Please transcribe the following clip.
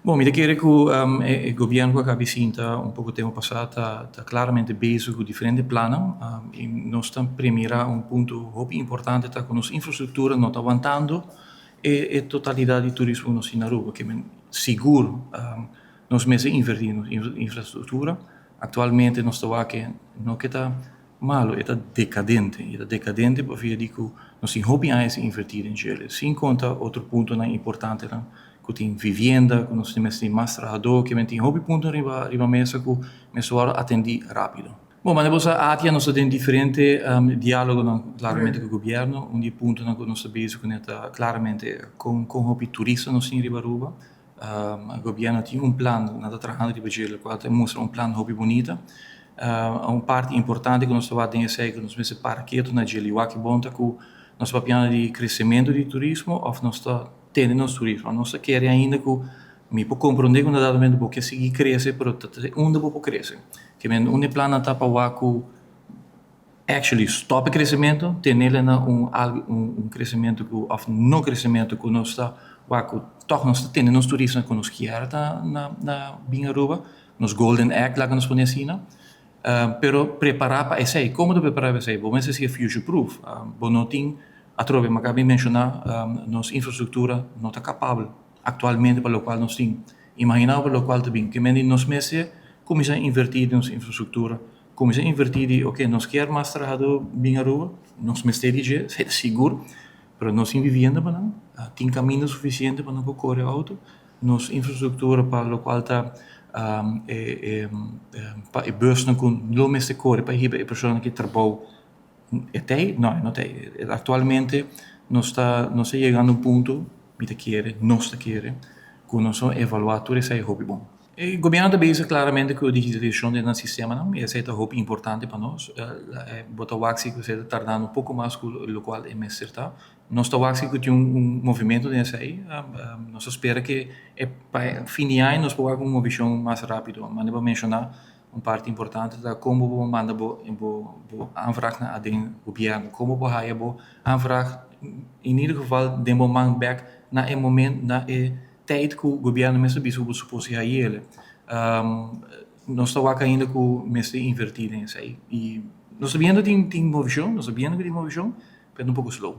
Bom, me querer que o governo que a Vicinta um pouco tempo passado está claramente bezig com diferentes planos e nós estamos primeiro ponto muito importante está com nossa infraestrutura não está aguentando e totalidade de turismo que nós temos na Aruba, que é seguro nós mesmos investimos em infraestrutura. Atualmente nós estamos aqui não que está malo, está decadente porque eu digo nós temos hobby a investir em Chile. Sem conta outro ponto importante que tem vivenda, que nós temos mais trabalhador, que tem hobby ponto riba mesa que mesmo atender rápido. Bom, mas depois a ATIA nós temos diferente diálogo claramente com o governo, ponto que nós estamos com claramente com hobby turista nós temos riba Aruba. O governo tem plano, nós estamos trabalhando riba Chile, que mostra plano hobby bonita. Uma parte importante que nós estamos a que nós mesmos parquetos na Chile, que bom que nós estamos plano de crescimento de turismo, ou nós estamos tendo nosso turismo. Nós queremos ainda que me pode compreender que um dado momento porque seguir crescer, mas onde pode crescer. Que um plano está para que actually stop o crescimento, ter nele crescimento que ou não crescimento que nós está que toch nós tendo nosso turismo que nós queremos na Aruba, nos Golden Act lá que nós podemos assim, pero preparar para esse, como preparar para esse? Bom, esse é future proof. Bom, não tem atrove, mas acabei de mencionar, nossa infraestrutura não está capaz atualmente para o qual nós temos. Imagina para o qual também, que nós meses começamos a invertir em nossa infraestrutura, começamos a invertir, ok, nós queremos mais trabalhador bem a rua, nós meses é seguro, mas nós temos vivenda para não, tem caminho suficiente para não correr auto, nossa infraestrutura para o qual está para bus não com não meses corre para a pessoa que trabalha não tem. Atualmente nós está chegando a ponto, nós quer, que nós evaluadores é hobby bom. O governo também diz claramente que a digitalização do sistema não é um hobby importante para nós. Botar o axi que você está tardando pouco mais que o qual é mester tá. Nós está o axi que tem movimento nesse aí. Nós espera que para fim de ano nós podemos uma visão mais rápida. Mas vou mencionar parte importante da como vou mandar bo aanvraag naar o governo, como vou haia bo aanvraag in ieder geval de moment back na momento na tijd que o governo mesmo biso bo supposi haia nós estamos ainda com mesmo invertir em isso aí e nós sabendo tem uma visão, mas um pouco slow.